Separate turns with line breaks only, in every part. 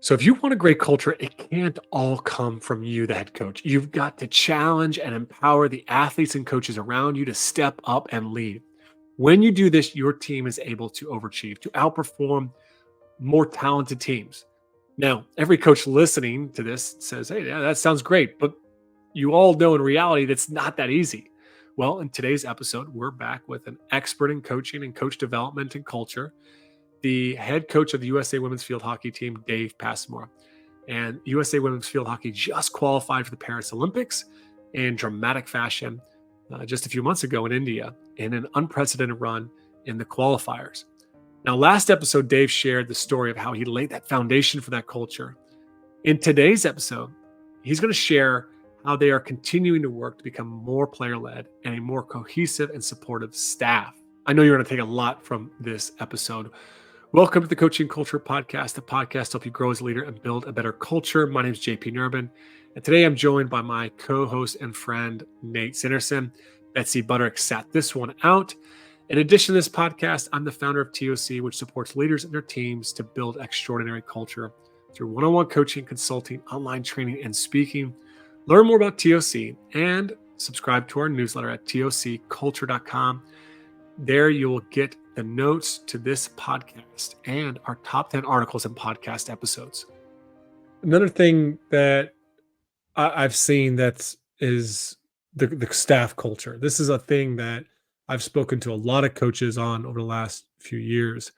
So if you want a great culture, it can't all come from you, the head coach. You've got to challenge and empower the athletes and coaches around you to step up and lead. When you do this, your team is able to overachieve, to outperform more talented teams. Now, every coach listening to this says, hey, yeah, that sounds great. But you all know in reality, that's not that easy. Well, in today's episode, we're back with an expert in coaching and coach development and culture, the head coach of the USA Women's Field Hockey Team, Dave Passmore. And USA Women's Field Hockey just qualified for the Paris Olympics in dramatic fashion just a few months ago in India in an unprecedented run in the qualifiers. Now, last episode, Dave shared the story of how he laid that foundation for that culture. In today's episode, he's going to share how they are continuing to work to become more player-led and a more cohesive and supportive staff. I know you're going to take a lot from this episode. Welcome to the Coaching Culture Podcast, the podcast to help you grow as a leader and build a better culture. My name is JP Nurbin, and today I'm joined by my co-host and friend, Nate Sinnerson. Betsy Butterick sat this one out. In addition to this podcast, I'm the founder of TOC, which supports leaders and their teams to build extraordinary culture through one-on-one coaching, consulting, online training, and speaking. Learn more about TOC and subscribe to our newsletter at tocculture.com. There you will get the notes to this podcast and our top 10 articles and podcast episodes. Another thing that I've seen that is the staff culture. This is a thing that I've spoken to a lot of coaches on over the last few years,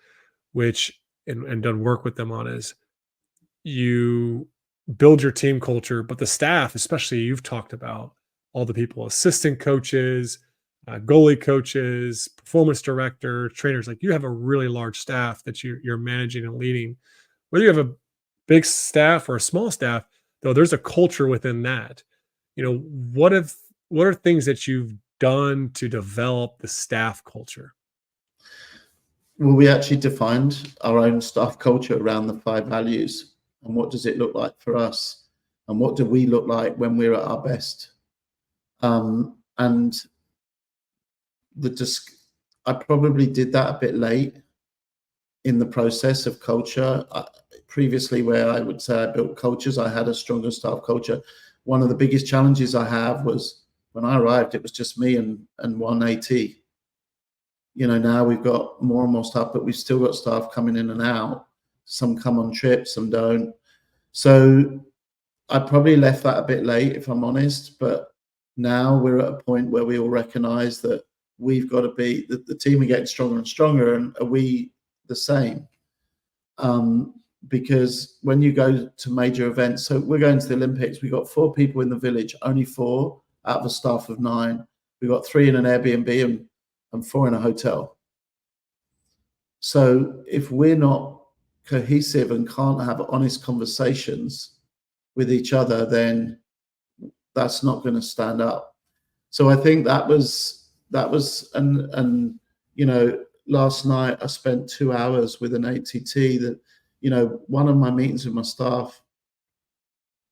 which and done work with them on is you build your team culture, but the staff, especially you've talked about all the people, assistant coaches, goalie coaches, performance director, trainers, like you have a really large staff that you're managing and leading. Whether you have a big staff or a small staff, though, there's a culture within that. What are things that you've done to develop the staff culture?
Well, we actually defined our own staff culture around the 5 values. And what does it look like for us? And what do we look like when we're at our best? And I probably did that a bit late in the process of culture. Previously, where I would say I built cultures, I had a stronger staff culture. One of the biggest challenges I have was when I arrived, it was just me and one AT. Now we've got more and more staff, but we've still got staff coming in and out. Some come on trips, some don't. So I probably left that a bit late, if I'm honest. But now we're at a point where we all recognize that we've got to be, the team are getting stronger and stronger, and are we the same? Because when you go to major events, so we're going to the Olympics, we've got 4 people in the village, only 4 out of a staff of 9. We've got 3 in an Airbnb and 4 in a hotel. So if we're not cohesive and can't have honest conversations with each other, then that's not going to stand up. So I think that was and last night I spent 2 hours with an ATT that, one of my meetings with my staff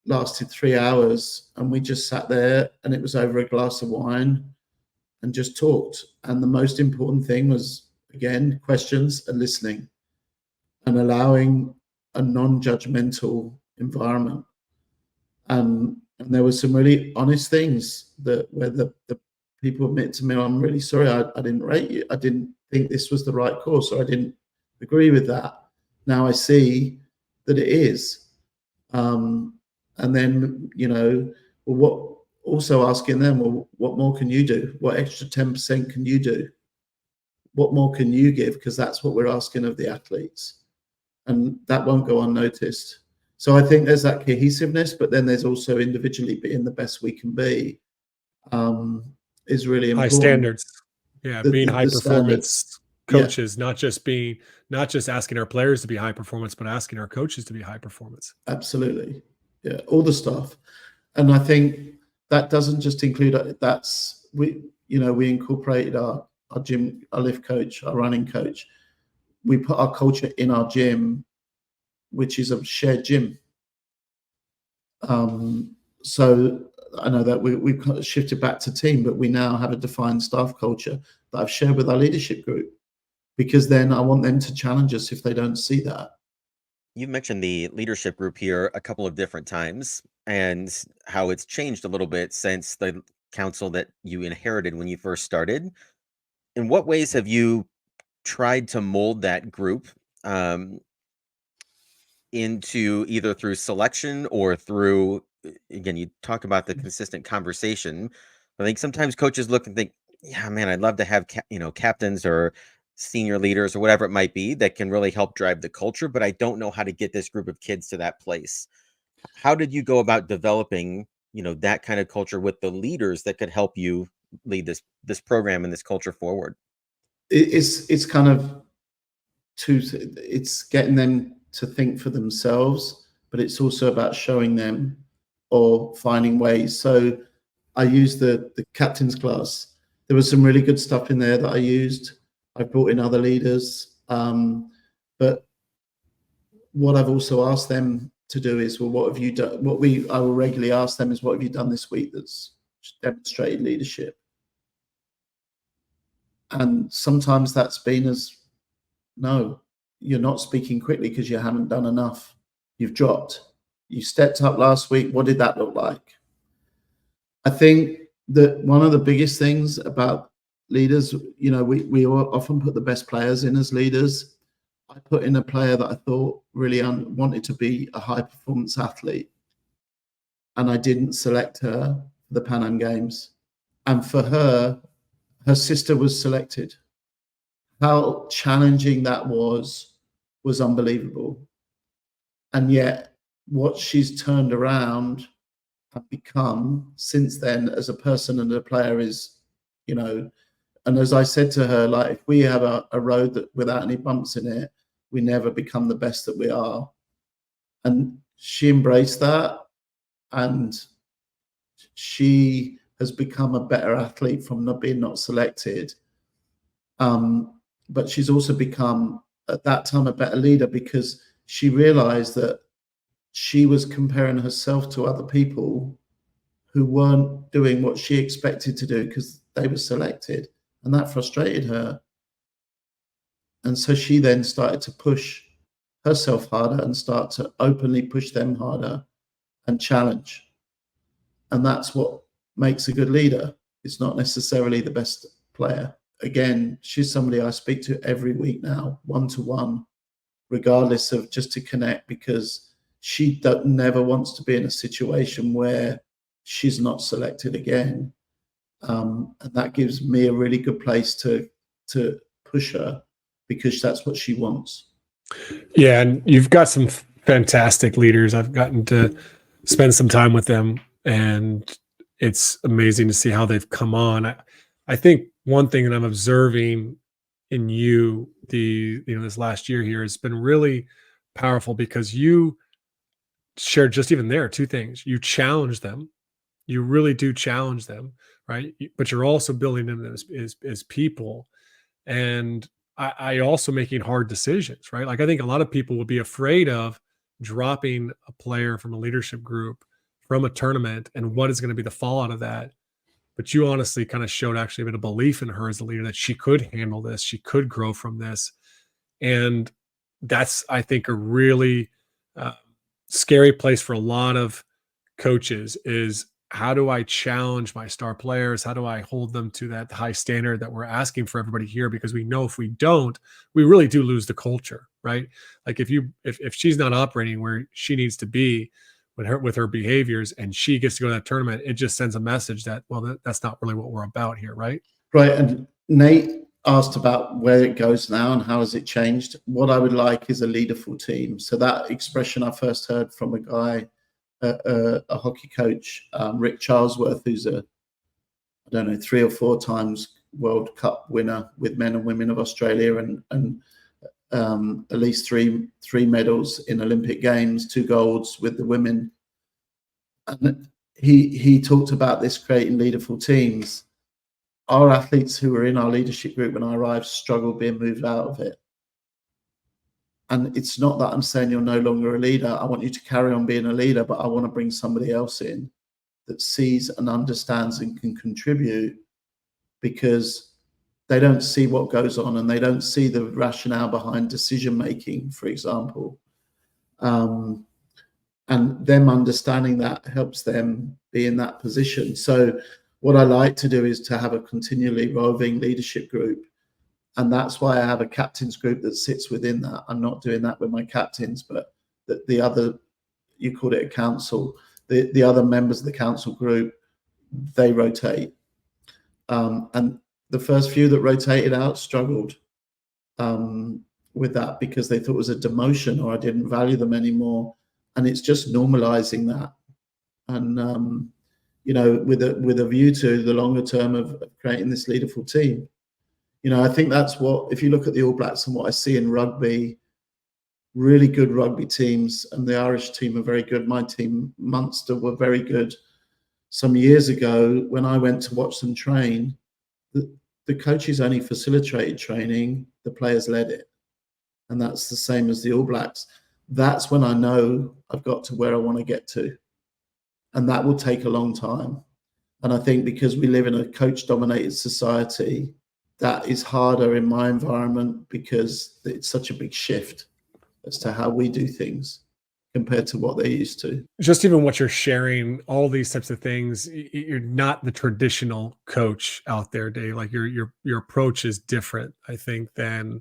lasted 3 hours, and we just sat there and it was over a glass of wine and just talked. And the most important thing was, again, questions and listening and allowing a non-judgmental environment. And there were some really honest things where the people admit to me, I'm really sorry, I didn't rate you. I didn't think this was the right course, or I didn't agree with that. Now I see that it is. And then, also asking them, well, what more can you do? What extra 10% can you do? What more can you give? Because that's what we're asking of the athletes. And that won't go unnoticed. So I think there's that cohesiveness, but then there's also individually being the best we can be is really important.
High standards. Yeah, being high performance coaches, not just asking our players to be high performance, but asking our coaches to be high performance.
Absolutely. Yeah, all the stuff. And I think that doesn't just include we incorporated our gym, our lift coach, our running coach. We put our culture in our gym, which is a shared gym. So I know that we've shifted back to team, but we now have a defined staff culture that I've shared with our leadership group, because then I want them to challenge us if they don't see that.
You've mentioned the leadership group here a couple of different times and how it's changed a little bit since the council that you inherited when you first started. In what ways have you tried to mold that group um, into either through selection or through, again, you talk about the consistent conversation. I think sometimes coaches look and think, yeah, man, I'd love to have, captains or senior leaders or whatever it might be that can really help drive the culture, but I don't know how to get this group of kids to that place. How did you go about developing, that kind of culture with the leaders that could help you lead this program and this culture forward?
It's kind of it's getting them to think for themselves, but it's also about showing them or finding ways. So I used the captain's class. There was some really good stuff in there that I used. I brought in other leaders, but what I've also asked them to do is, well, what have you done? I will regularly ask them is, what have you done this week that's demonstrated leadership? And sometimes that's been as, no, you're not speaking quickly because you haven't done enough. You've dropped. You stepped up last week. What did that look like? I think that one of the biggest things about leaders, we often put the best players in as leaders. I put in a player that I thought really wanted to be a high performance athlete, and I didn't select her for the Pan Am Games. And for her sister was selected. How challenging that was unbelievable. And yet, what she's turned around and become since then as a person and a player is, and as I said to her, like, if we have a road that without any bumps in it, we never become the best that we are. And she embraced that, and she has become a better athlete from not selected. But she's also become, at that time, a better leader because she realized that she was comparing herself to other people who weren't doing what she expected to do because they were selected, and that frustrated her. And so she then started to push herself harder and start to openly push them harder and challenge. And that's what makes a good leader. It's not necessarily the best player. Again, she's somebody I speak to every week now, one-to-one, regardless of, just to connect, because she never wants to be in a situation where she's not selected again. And that gives me a really good place to push her, because that's what she wants.
Yeah, and you've got some fantastic leaders. I've gotten to spend some time with them, and it's amazing to see how they've come on. I think one thing that I'm observing in you, this last year here, has been really powerful because you shared, just even there, two things. You challenge them. You really do challenge them, right? But you're also building them as people, and I also making hard decisions, right? Like, I think a lot of people would be afraid of dropping a player from a leadership group from a tournament and what is going to be the fallout of that. But you honestly kind of showed actually a bit of belief in her as a leader, that she could handle this, she could grow from this. And that's, I think, a really uh, scary place for a lot of coaches is, how do I challenge my star players? How do I hold them to that high standard that we're asking for everybody here? Because we know if we don't, we really do lose the culture, right? Like, if she's not operating where she needs to be with her behaviors, and she gets to go to that tournament, it just sends a message that, well, that's not really what we're about here, right?
Right. And Nate asked about where it goes now and how has it changed. What I would like is a leaderful team. So that expression I first heard from a guy, a hockey coach, Rick Charlesworth, who's I don't know, 3 or 4 times World Cup winner with men and women of Australia, and at least three medals in Olympic Games, 2 golds with the women. And he talked about this, creating leaderful teams. Our athletes who were in our leadership group when I arrived struggled being moved out of it. And it's not that I'm saying you're no longer a leader. I want you to carry on being a leader, but I want to bring somebody else in that sees and understands and can contribute, because they don't see what goes on and they don't see the rationale behind decision making, for example. And them understanding that helps them be in that position. So what I like to do is to have a continually evolving leadership group. And that's why I have a captains group that sits within that. I'm not doing that with my captains, but the other, you called it a council, the other members of the council group, they rotate. And the first few that rotated out struggled with that because they thought it was a demotion or I didn't value them anymore. And it's just normalizing that. And, you know, with a view to the longer term of creating this leaderful team. You know, I think that's what, if you look at the All Blacks and what I see in rugby, really good rugby teams, and the Irish team are very good. My team, Munster, were very good. Some years ago, when I went to watch them train, the coaches only facilitated training, the players led it. And that's the same as the All Blacks. That's when I know I've got to where I want to get to. And that will take a long time. And I think because we live in a coach-dominated society, that is harder in my environment because it's such a big shift as to how we do things compared to what they're used to.
Just even what you're sharing, all these types of things, you're not the traditional coach out there, Dave. Like your approach is different, I think, than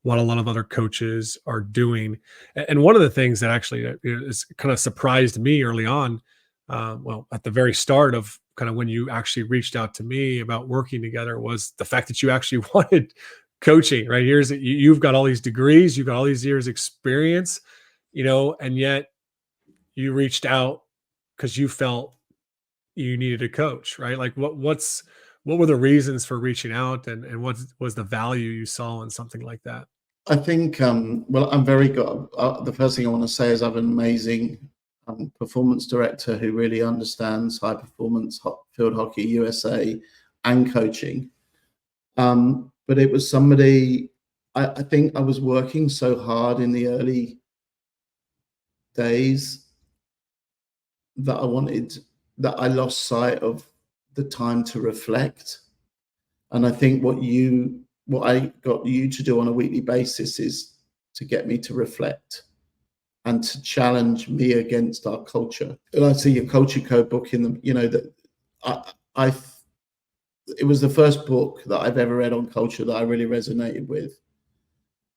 what a lot of other coaches are doing. And one of the things that actually is kind of surprised me early on, well, at the very start of kind of when you actually reached out to me about working together, was the fact that you actually wanted coaching, right? You've got all these degrees, you've got all these years experience, you know, and yet you reached out because you felt you needed a coach, right? Like what were the reasons for reaching out, and what was the value you saw in something like that?
I think, well, I'm very good. The first thing I want to say is I have an amazing performance director who really understands high performance field hockey USA and coaching. But it was somebody, I think I was working so hard in the early days that I lost sight of the time to reflect. And I think what I got you to do on a weekly basis is to get me to reflect and to challenge me against our culture. And I see your culture code book in the, you know, that it was the first book that I've ever read on culture that I really resonated with.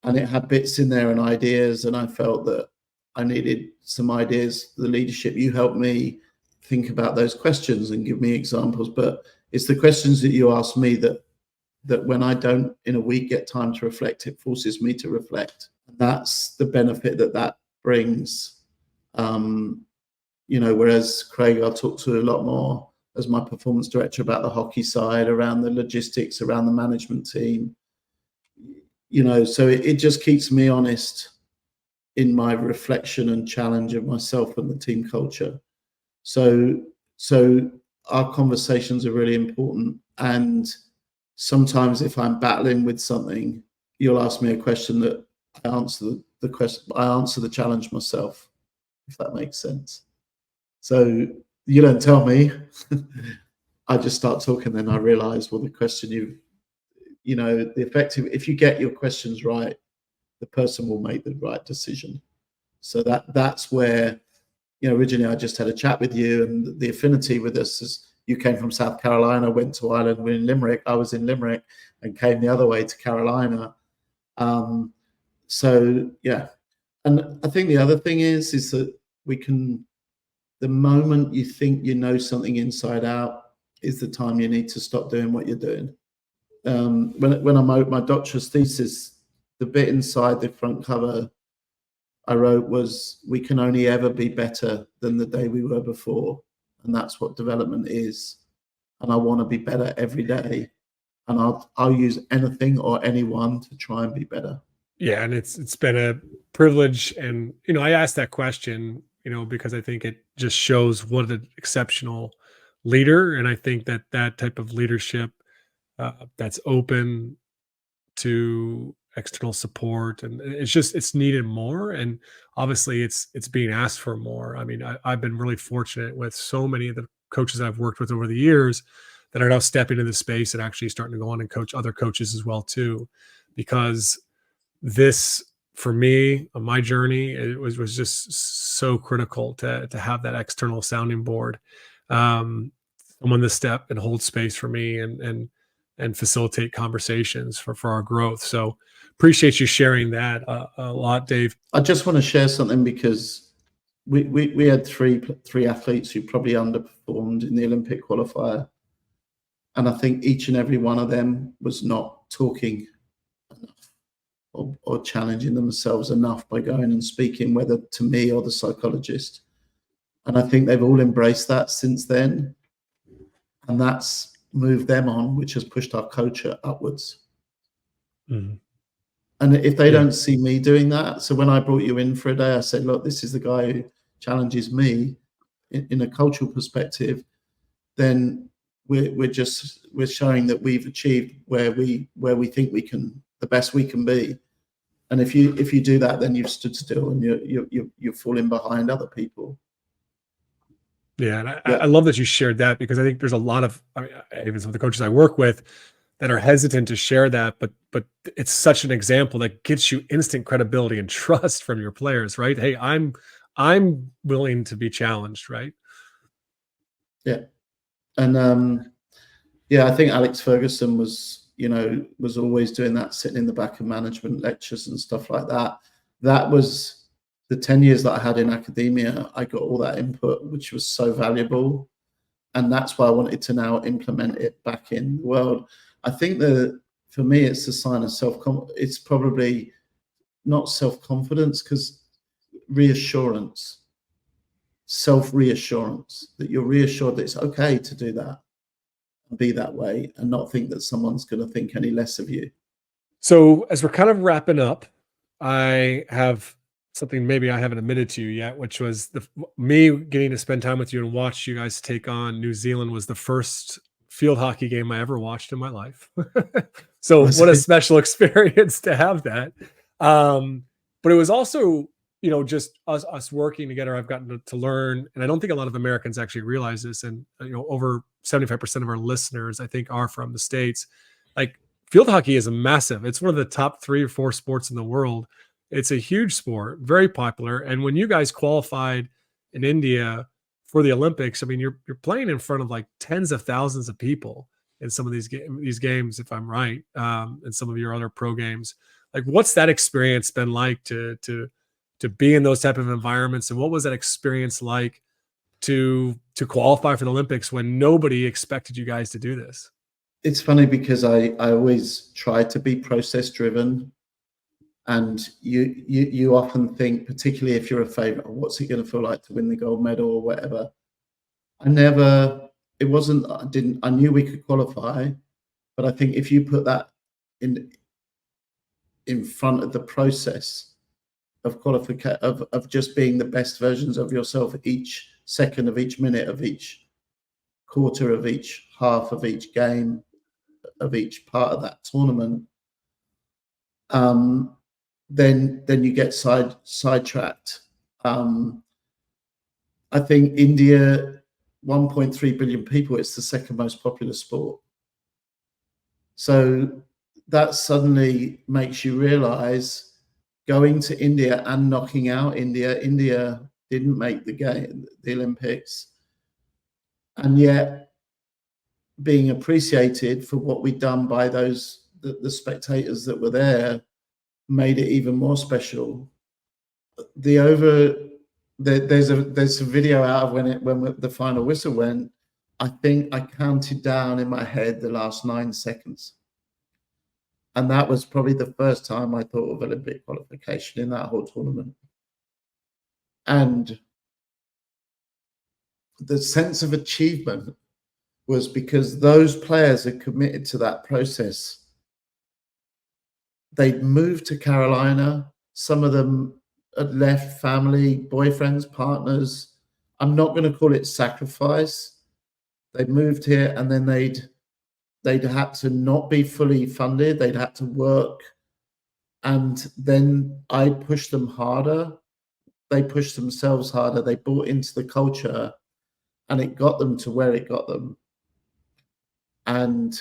And it had bits in there and ideas, and I felt that I needed some ideas. The leadership, you helped me think about those questions and give me examples. But it's the questions that you ask me that when I don't in a week get time to reflect, it forces me to reflect. That's the benefit that brings. You know, whereas Craig, I'll talk to a lot more as my performance director about the hockey side, around the logistics, around the management team. You know, so it just keeps me honest in my reflection and challenge of myself and the team culture. So our conversations are really important. And sometimes if I'm battling with something, you'll ask me a question that I answer the question, I answer the challenge myself, if that makes sense. So you don't tell me, I just start talking, then I realize, well, the question you know, the effective, if you get your questions right, the person will make the right decision. So that's where, you know, originally I just had a chat with you, and the affinity with us is you came from South Carolina, went to Ireland, we're in Limerick, I was in Limerick and came the other way to Carolina. So yeah. And I think the other thing is that the moment you think you know something inside out is the time you need to stop doing what you're doing. When I wrote my doctorate thesis, the bit inside the front cover I wrote was, we can only ever be better than the day we were before. And that's what development is. And I want to be better every day. And I'll use anything or anyone to try and be better.
Yeah, and it's been a privilege. And, you know, I asked that question, you know, because I think it just shows what an exceptional leader. And I think that type of leadership that's open to external support, and it's needed more. And obviously it's being asked for more. I mean, I've been really fortunate with so many of the coaches I've worked with over the years that are now stepping into the space and actually starting to go on and coach other coaches as well too, because this for me on my journey, it was just so critical to have that external sounding board, someone to step and hold space for me and facilitate conversations for our growth. So appreciate you sharing that a lot, Dave.
I just want to share something because we had three athletes who probably underperformed in the Olympic qualifier, and I think each and every one of them was not talking enough or challenging themselves enough by going and speaking, whether to me or the psychologist. And I think they've all embraced that since then, and that's moved them on, which has pushed our culture upwards.
Mhm.
And if they
Yeah.
don't see me doing that, so when I brought you in for a day, I said, look, this is the guy who challenges me in a cultural perspective, then we're showing that we've achieved where we think we can, the best we can be. And if you do that, then you've stood still and you're falling behind other people.
Yeah, and I,
Yeah.
I love that you shared that, because I think there's a lot of, I mean, even some of the coaches I work with that are hesitant to share that, but it's such an example that gets you instant credibility and trust from your players, right? Hey, I'm willing to be challenged, right?
Yeah. And yeah, I think Alex Ferguson was always doing that, sitting in the back of management lectures and stuff like that. That was the 10 years that I had in academia. I got all that input, which was so valuable. And that's why I wanted to now implement it back in the world. I think that for me, it's a sign of it's probably not self-confidence, because reassurance, self-reassurance, that you're reassured that it's okay to do that, be that way, and not think that someone's going to think any less of you.
So as we're kind of wrapping up, I have something maybe I haven't admitted to you yet, which was me getting to spend time with you and watch you guys take on New Zealand was the first field hockey game I ever watched in my life. So
Was
what a
it?
special experience to have that. But it was also, just us working together. I've gotten to learn, and I don't think a lot of Americans actually realize this. And over 75% of our listeners, I think, are from the States. Like, field hockey is massive. It's one of the top 3 or 4 sports in the world. It's a huge sport, very popular. And when you guys qualified in India for the Olympics, I mean, you're playing in front of like tens of thousands of people in some of these games, if I'm right, and some of your other pro games. Like, what's that experience been like to be in those type of environments, and what was that experience like to qualify for the Olympics when nobody expected you guys to do this?
It's funny because I always try to be process driven, and you often think, particularly if you're a favorite, oh, what's it going to feel like to win the gold medal or whatever. I knew we could qualify, but I think if you put that in front of the process of qualification, of just being the best versions of yourself each second of each minute of each quarter of each half of each game of each part of that tournament, then you get sidetracked. I think India, 1.3 billion people, it's the second most popular sport. So that suddenly makes you realize, going to India and knocking out India didn't make the Olympics, and yet being appreciated for what we'd done by the spectators that were there made it even more special. There's a video out of when the final whistle went. I think I counted down in my head the last 9 seconds, and that was probably the first time I thought of Olympic qualification in that whole tournament. And the sense of achievement was because those players had committed to that process. They'd moved to Carolina. Some of them had left family, boyfriends, partners. I'm not going to call it sacrifice. They moved here, and then they'd had to not be fully funded. They'd had to work. And then I pushed them harder. They pushed themselves harder. They bought into the culture, and it got them to where it got them. And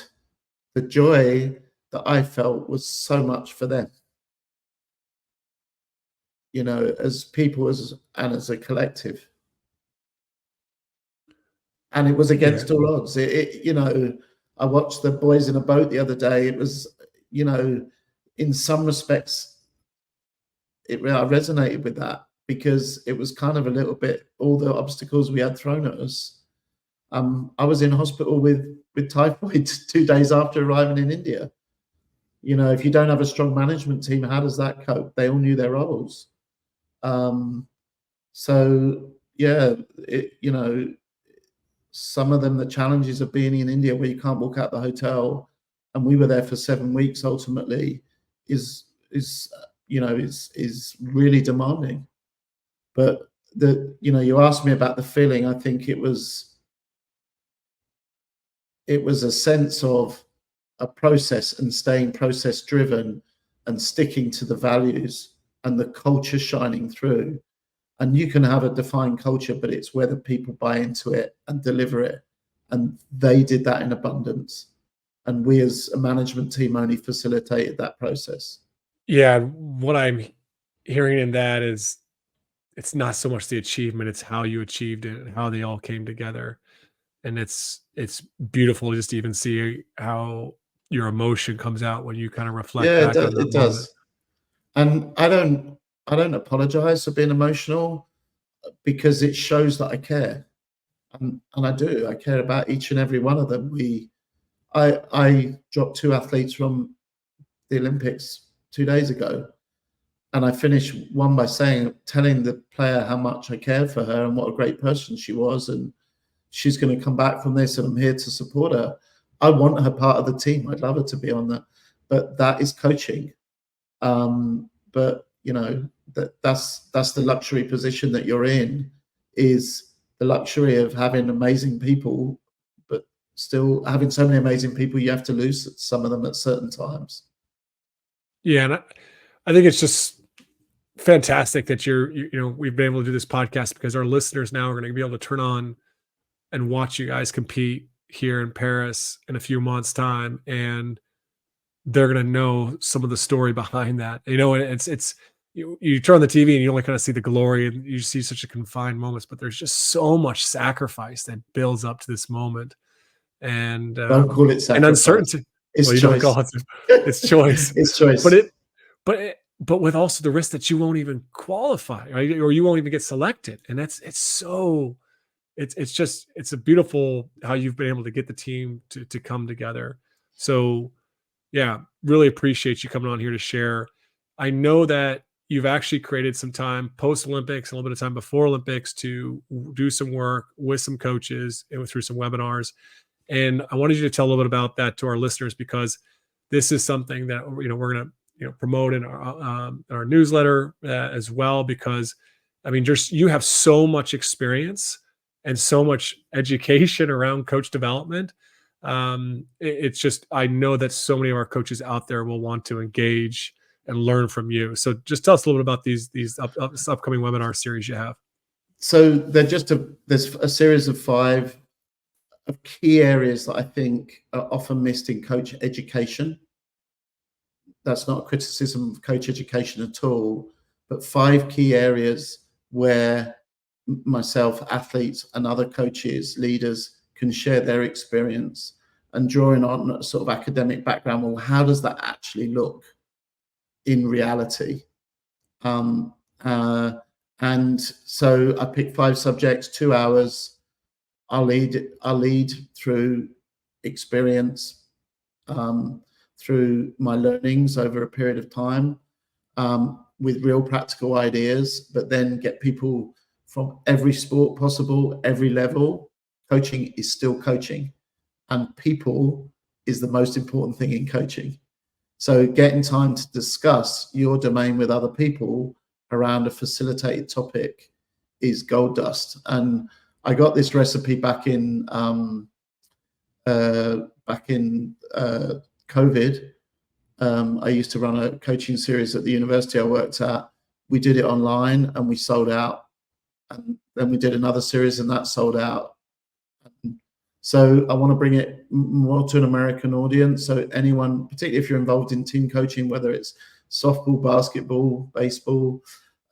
the joy that I felt was so much for them. as people and as a collective. And it was against all odds. I watched the boys in a boat the other day. It was, in some respects, I resonated with that because it was kind of a little bit all the obstacles we had thrown at us. I was in hospital with typhoid 2 days after arriving in India. If you don't have a strong management team, how does that cope? They all knew their roles. So yeah, some of them, the challenges of being in India where you can't walk out the hotel, and we were there for 7 weeks ultimately, is really demanding. But you asked me about the feeling. I think it was a sense of a process and staying process driven and sticking to the values and the culture shining through. And you can have a defined culture, but it's whether people buy into it and deliver it. And they did that in abundance. And we as a management team only facilitated that process.
Yeah. What I'm hearing in that is it's not so much the achievement, it's how you achieved it and how they all came together. And it's beautiful just to even see how your emotion comes out when you kind of reflect
Yeah,
back on that
it
moment.
does. And I don't apologize for being emotional because it shows that I care. And I do. I care about each and every one of them. I dropped 2 athletes from the Olympics 2 days ago, and I finished one by telling the player how much I cared for her and what a great person she was, and she's going to come back from this, and I'm here to support her. I want her part of the team. I'd love her to be on that, but that is coaching. But that's the luxury position that you're in, is the luxury of having amazing people, but still having so many amazing people, you have to lose some of them at certain times.
Yeah, and I think it's just fantastic that we've been able to do this podcast because our listeners now are going to be able to turn on and watch you guys compete here in Paris in a few months' time, and they're going to know some of the story behind that. It's you turn on the TV and you only kind of see the glory and you see such a confined moments, but there's just so much sacrifice that builds up to this moment, and
Don't call it sacrifice.
uncertainty.
It's
You don't
choice.
call it. It's choice.
It's choice.
But with also the risk that you won't even qualify, right? Or you won't even get selected, and it's a beautiful how you've been able to get the team to come together. So yeah, really appreciate you coming on here to share. I know that you've actually created some time post Olympics, a little bit of time before Olympics to do some work with some coaches and through some webinars. And I wanted you to tell a little bit about that to our listeners, because this is something that we're going to promote in our newsletter as well. Because I mean, you have so much experience and so much education around coach development. It's just, I know that so many of our coaches out there will want to engage and learn from you. So just tell us a little bit about this upcoming webinar series you have.
So there's a series of 5 of key areas that I think are often missed in coach education. That's not a criticism of coach education at all, but 5 key areas where myself, athletes, and other coaches, leaders can share their experience and drawing on a sort of academic background. Well, how does that actually look in reality? And so I picked 5 subjects, 2 hours. I'll lead through experience, through my learnings over a period of time, with real practical ideas, but then get people from every sport possible, every level. Coaching is still coaching, and people is the most important thing in coaching. So getting time to discuss your domain with other people around a facilitated topic is gold dust. And I got this recipe back in COVID. I used to run a coaching series at the university I worked at. We did it online and we sold out. And then we did another series and that sold out. So I want to bring it more to an American audience. So anyone, particularly if you're involved in team coaching, whether it's softball, basketball, baseball,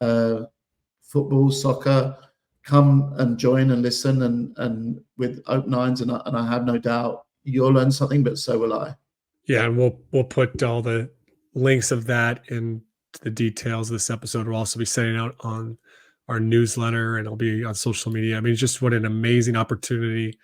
football, soccer, come and join and listen and with open minds. And I have no doubt you'll learn something, but so will I.
Yeah, and we'll put all the links of that in the details of this episode. We'll also be sending out on our newsletter, and it'll be on social media. I mean, just what an amazing opportunity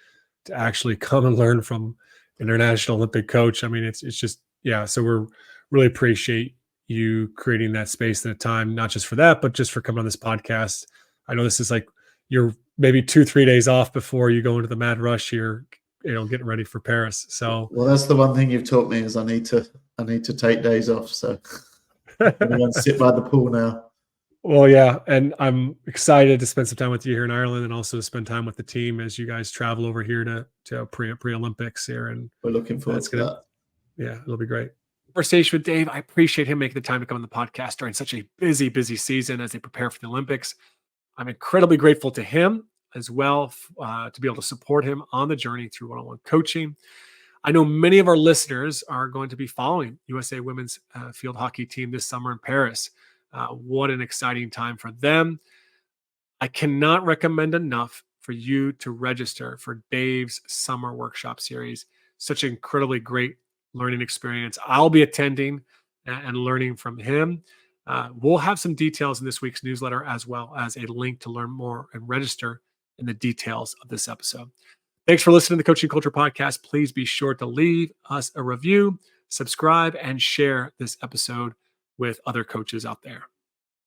to actually come and learn from international Olympic coach. I mean, it's just, yeah. So we're really appreciate you creating that space and a time, not just for that, but just for coming on this podcast. I know this is like you're maybe 2-3 days off before you go into the mad rush here, getting ready for Paris. So,
well, that's the one thing you've taught me is I need to take days off. So I'm going to sit by the pool now.
Well, yeah, and I'm excited to spend some time with you here in Ireland, and also to spend time with the team as you guys travel over here to pre-Olympics here. And
we're looking forward to that.
Yeah, it'll be great. Conversation with Dave. I appreciate him making the time to come on the podcast during such a busy season as they prepare for the Olympics. I'm incredibly grateful to him as well to be able to support him on the journey through one-on-one coaching. I know many of our listeners are going to be following USA women's field hockey team this summer in Paris. What an exciting time for them. I cannot recommend enough for you to register for Dave's summer workshop series. Such an incredibly great learning experience. I'll be attending and learning from him. We'll have some details in this week's newsletter, as well as a link to learn more and register in the details of this episode. Thanks for listening to the Coaching Culture Podcast. Please be sure to leave us a review, subscribe, and share this episode with other coaches out there.